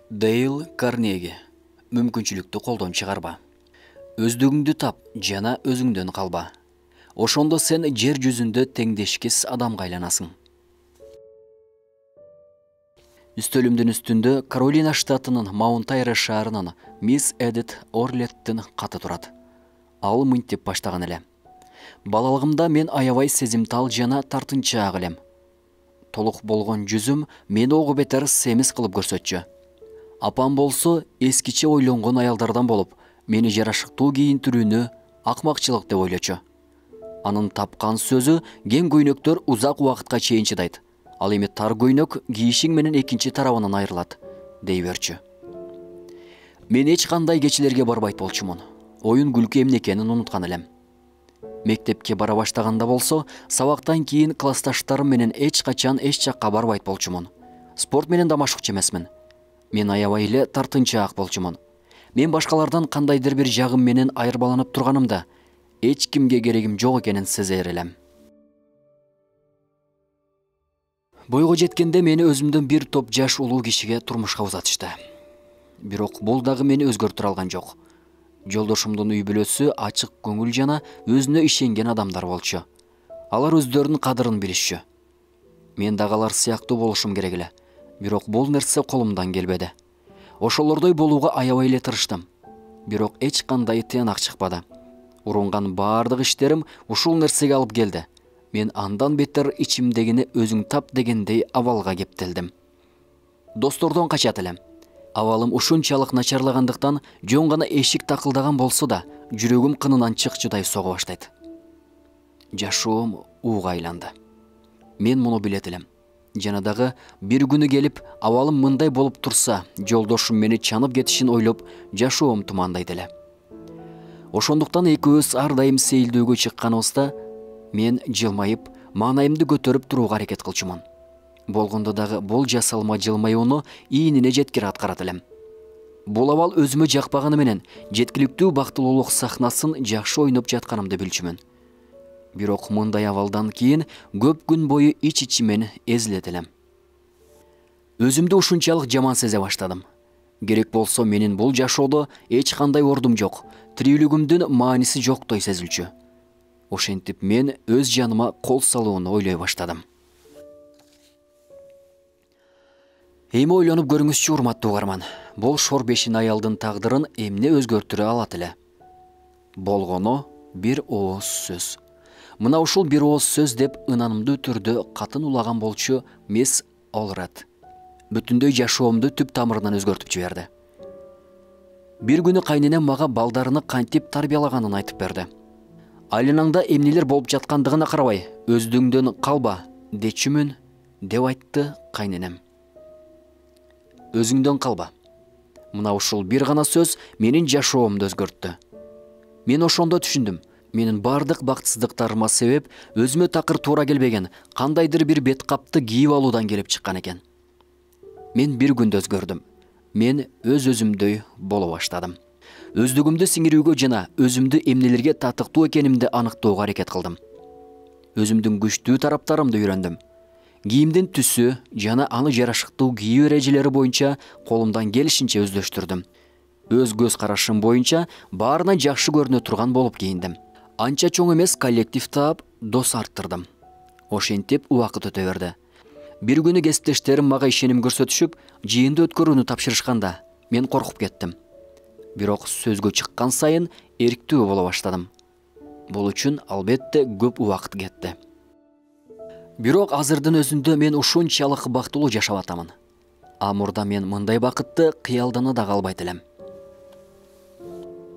Дейл Карнеги. Мүмкүнчүлүктү колдон чыгарба. Өздүгүңдү тап, жана өзүңдөн калба. Ошондо сен жер жүзүндө теңдешкис адамга айланасың. Үстөлүмдүн үстүндө Каролина штатынын Маунт-Айре шаарынын мисс Эдит Орлеттин каты турат. Ал мынтип баштаган эле. Балалыгымда мен аябай сезимтал жана тартынчаак элем. Толук болгон жүзүм мени ого бетер семиз кылып көрсөтчү. Апам болсо эскиче ойлонгон аялдардан болуп, мени жарашыктуу кийинтирүүнү акмакчылык деп ойлочу. Анын тапкан сөзү кең көйнөктөр узак убакытка чейин чыдайт. Ал эми тар көйнөк кийишиң менен экинчи тарабынан айрылат, дей берчү. Мен эч кандай кечелерге барбайт болчумун. Оюн күлкү эмне экенин унуткан элем. Мектепке бара баштаганда болсо, сабактан кийин классташтарым менен эч качан эч жакка барбайт болчумун. Спорт менен да машыкчу эмесмин. Мен аябай эле тартынчаак болчумун. Мен башкалардан кандайдыр бир жагым менен айырбаланып турганымда, эч кимге керегим жок экенин сезер элем. Бойго жеткенде мени өзүмдөн бир топ жаш улуу кишиге турмушка узатышты. Бирок бул дагы мени өзгөртүрө алган жок. Жолдошумдун үй бүлөсү ачык көңүл жана өзүнө ишенген адамдар болчу. Алар өздөрүнүн кадырын билишчү. Мен дагы алар сыяктуу болушум керек эле. Бирок бул нерсе колумдан келбеди. Ошолордой болууга аябай эле тырыштым. Бирок эч кандай тыянак чыкпады. Урунган бардык иштерим ушул нерсеге алып келди. Мен андан бетер ичимдегини өзүң тап дегендей абалга кептелдим. Достордон качат элем. Абалым ушунчалык начарлагандыктан жөн гана эшик такылдаган болсо да, жүрөгүм кынынан чыкчудай сого баштайт. Жашоом ууга айланды. Мен муну билет элем. Жана дагы бир күнү келип, абалым мындай болуп турса, жолдошум мени чанып кетишин ойлоп, жашоом тумандайт эле. Ошондуктан экөөбүз ар дайым сейилдөөгө чыкканыбызда, мен жылмайып, маанайымды көтөрүп турууга аракет кылчумун. Болгондо дагы бул жасалма жылмаюуну ийинине жеткире аткарат элем. Бул абал өзүмө жакпаганы менен жеткиликтүү бактылуулук сахнасын жакшы ойноп жатканымды билчүмүн. Бирок мындай абалдан кийин көп күн бою ич-ичимен эзилет элем. Өзүмдү ушунчалык жаман сезе баштадым. Керек болсо менин бул жашоодо эч кандай ордум жок, тирүүлүгүмдүн мааниси жоктой сезилчү. Ошентип мен өз жаныма кол салууну ойлой баштадым. Эми ойлонуп көрүңүзчү, урматтуу угарман. Бул шор бешин аялдын тагдырын эмне өзгөртүрө алат эле? Болгону бир ооз сөз. Мына ушул бир ооз сөз деп ынанымдуу түрдө катын улаган болчу мисс Олред. Бүтүндөй жашоомду түп тамырынан өзгөртүп жиберди. Бир күнү кайненем мага балдарыны кантип тарбиялаганын айтып берди. Айланаңда эмнелер болуп жаткандыгына карабай, өздүңдөн калба, дечүмүн, деп айтты кайненем. Өзүңдөн калба. Мына ушул бир гана сөз менин жашоомду өзгөрттү. Мен ошондо түшүндүм. Менин бардык бактсыздыктарыма себеп өзүмө такыр туура келбеген кандайдыр бир бет капты кийип алуудан келип чыккан экен. Мен бир күндө өзгөрдүм. Мен өзүмдөй боло баштадым. Өздүгүмдү сиңирүүгө жана өзүмдү эмнелерге татыктуу экенимди аныктоого аракет кылдым. Өзүмдүн күчтүү тараптарымды үйрөндүм. Кийимдин түсү жана аны жарашыктуу кийүү эрежелери боюнча колумдан келишинче өздөштүрдүм. Өз көз карашым боюнча баарына жакшы көрүнө турган болуп кийиндим. Анча чоң эмес коллектив таап, дос арттырдым. Ошентип убакыт өтө берди. Бир күнү кесиптештерим мага ишеним көрсөтүшүп, жыйынды өткөрүүнү тапшырышканда, мен коркуп кеттим. Бирок сөзгө чыккан сайын эрктүү боло баштадым. Бул үчүн албетте көп убакыт кетти. Бирок азырдын өзүндө мен ушунчалык бактылуу жашап атамын. Мурда мен мындай бакытты кыялдана да калбайт элем.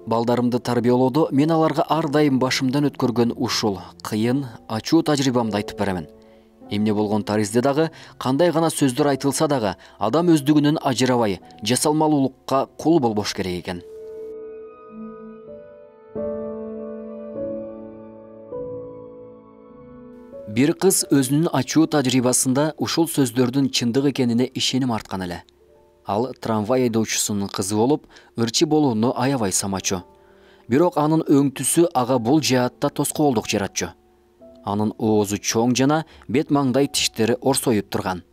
Балдарымды тарбиялоодо мен аларга ар дайым башымдан өткөргөн ушул кыйын, ачуу тажрыйбамды айтып беремин. Эмне болгон таризде дагы, кандай гана сөздөр айтылса дагы, адам өздүгүнөн ажырабай, жасалмалуулукка кул болбош керек экен. Бир кыз өзүнүн ачуу тажрыйбасында ушул сөздөрдүн чындык экенине ишеним арткан эле. Ал трамвай айдоочусунун кызы болуп, ырчы болууну аябай самачу. Бирок анын өңтүсү ага бул жаатта тоскоолдук жаратчу. Анын оозу чоң жана бет маңдай тиштери орсоюп турган.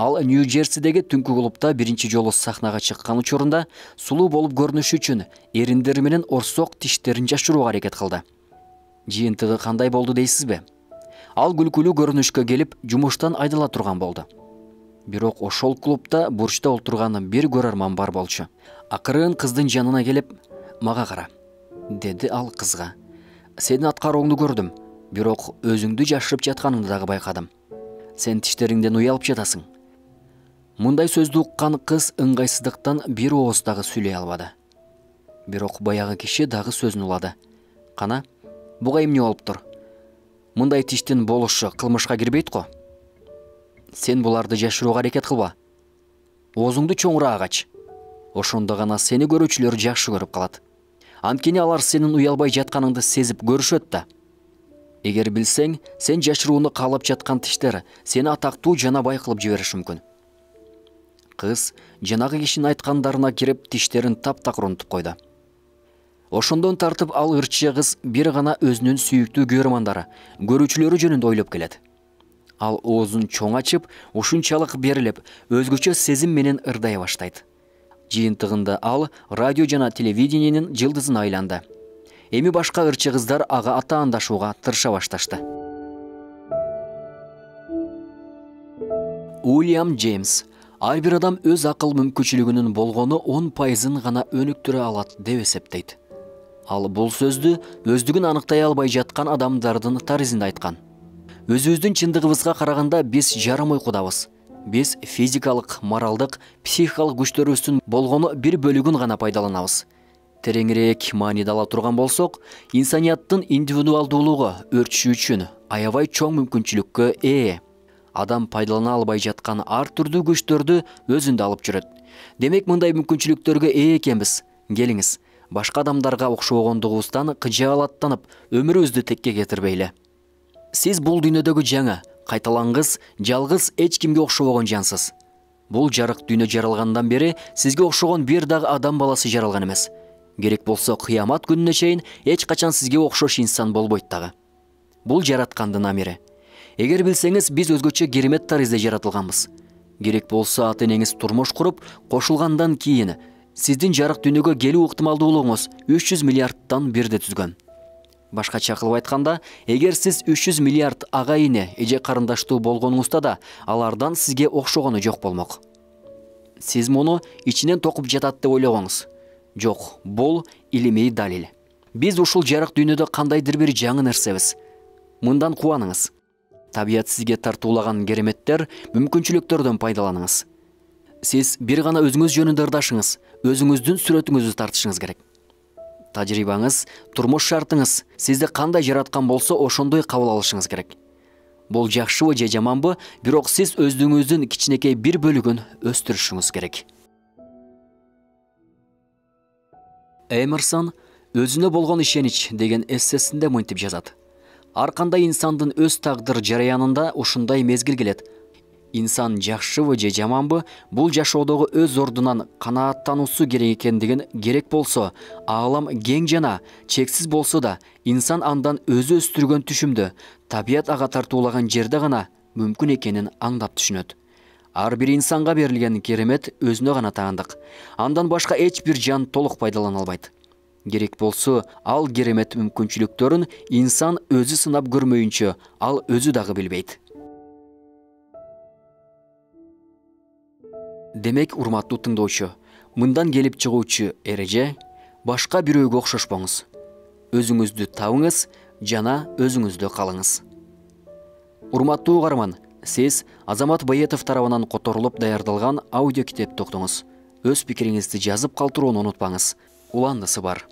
Ал Нью-Джерсидеги түнкү клубда биринчи жолу сахнага чыккан учурунда сулуу болуп көрүнүш үчүн эриндери менен орсок тиштерин жашырууга аракет кылды. Жыйынтыгы кандай болду дейсизби? Ал күлкүлүү көрүнүшкө келип, жумуштан айдала турган болду. Бирок ошол клубда бурчта олтурган бир көрөрман бар болчу. Акырын кыздын жанына келип, "Мага кара", деди ал кызга. "Сенин аткарууңду көрдүм, бирок өзүңдү жашырып жатканыңды дагы байкадым. Сен тиштериңден уялып жатасың." Мындай сөздү уккан кыз ыңгайсыздыктан бир ооз дагы сүйлөй албады. Бирок баягы киши дагы сөзүн улады. "Кана, буга эмне болуптур? Мындай тиштин болушу кылмышка кирбейт го. Сен буларды жашырууга аракет кылба. Оозуңду чоңураак ач. Ошондо гана сени көрүүчүлөр жакшы көрүп калат. Анткени алар сенин уялбай жатканыңды сезип көрүшөт да. Эгер билсең, сен жашырууну каалап жаткан тиштер сени атактуу жана бай кылып жибериши мүмкүн." Кыз жанагы кишинин айткандарына кирип тиштерин таптакыр унутуп койду. Ошондон тартып ал ырчы кыз бир гана өзүнүн сүйүктүү көрөрмандары, көрүүчүлөрү жөнүндө ойлоп келет. Ал оозун чоң ачып, ушунчалык берилип, өзгөчө сезим менен ырдай баштайт. Жыйынтыгында ал радио жана телевидениенин жылдызына айланды. Эми башка ырчы кыздар ага атаандашууга тырыша башташты. Уильям Джеймс: ар бир адам өз акыл мүмкүнчүлүгүнүн болгону 10% гана өнүктүрө алат деп эсептейт. Ал бул сөздү өздүгүн аныктай албай жаткан адамдардын таризинде айткан. Өзүбүздүн чындыгыбызга караганда биз жарым уйкудабыз. Биз физикалык, моралдык, психикалык күчтөрүбүздүн болгону бир бөлүгүн гана пайдаланабыз. Тереңирээк мааниде ала турган болсок, инсанияттын индивидуалдуулугу өрчүшү үчүн аябай чоң мүмкүнчүлүккө ээ. Адам пайдалана албай жаткан ар түрдүү күчтөрдү өзүндө алып жүрөт. Демек мындай мүмкүнчүлүктөргө ээ экенбиз. Келиңиз, башка адамдарга окшогондугубуздан кыжаалаттанып, өмүрүбүздү текке кетирбейли. Сиз бул дүйнөдөгү жаңы, кайталангыс, жалгыз эч кимге окшобогон жансыз. Бул жарык дүйнө жаралгандан бери сизге окшогон бир дагы адам баласы жаралган эмес. Керек болсо кыямат күнүнө чейин эч качан сизге окшош инсан болбойт дагы. Бул жараткандын амири. Эгер билсеңиз, биз өзгөчө керемет таризде жаратылганбыз. Керек болсо ата-энеңиз турмуш куруп, кошулгандан кийин сиздин жарык дүйнөгө келүү ыктымалдуулугуңуз 300 миллиардтан бирди түзгөн. Башкача кылып айтканда, эгер сиз 300 миллиард ага-ине, эже карындаштуу болгонуңузда да, алардан сизге окшогону жок болмок. Сиз муну ичинен токуп жатат деп ойлогоңуз. Жок, бул илимий далил. Биз ушул жарык дүйнөдө кандайдыр бир жаңы нерсебиз. Мындан кубаныңыз. Табият сизге тартуулаган кереметтер, мүмкүнчүлүктөрдөн пайдаланыңыз. Сиз бир гана өзүңүз жөнүндө ырдашыңыз, өзүңүздүн сүрөтүңүздү тартышыңыз керек. Тажрыйбаңыз, турмуш шартыңыз сизди кандай жараткан болсо, ошондой кабыл алышыңыз керек. Бул жакшыбы же жаманбы, бирок сиз өзүңүздүн кичинекей бир бөлүгүн өстүрүшүңүз керек. Эмерсон өзүнө болгон ишенич деген эссесинде мынтип жазат. Ар кандай инсандын өз тагдыр жараянында ушундай мезгил келет. Инсан жакшыбы же жаманбы, бул жашоодогу өз ордунан канааттануусу керек экендигин, керек болсо, аалам кең жана чексиз болсо да, инсан андан өзү өстүргөн түшүмдө, табият ага тартуулаган жерде гана мүмкүн экенин аңдап түшүнөт. Ар бир инсанга берилген керемет өзүнө гана таандык. Андан башка эч бир жан толук пайдалана албайт. Керек болсо, ал керемет мүмкүнчүлүктөрүн инсан өзү сынап көрмөйүнчө, ал өзү дагы билбейт. Демек, урматтуу тыңдоочу, мындан келип чыгуучу эреже: башка бирөөгө окшошпоңуз. Өзүңүздү табыңыз жана өзүңүздө калыңыз. Урматтуу угарман, сиз Азамат Байетов тарабынан которулуп даярдалган аудио китепти уктуңуз. Өз пикириңизди жазып калтырууну унутпаңыз. Уландысы бар.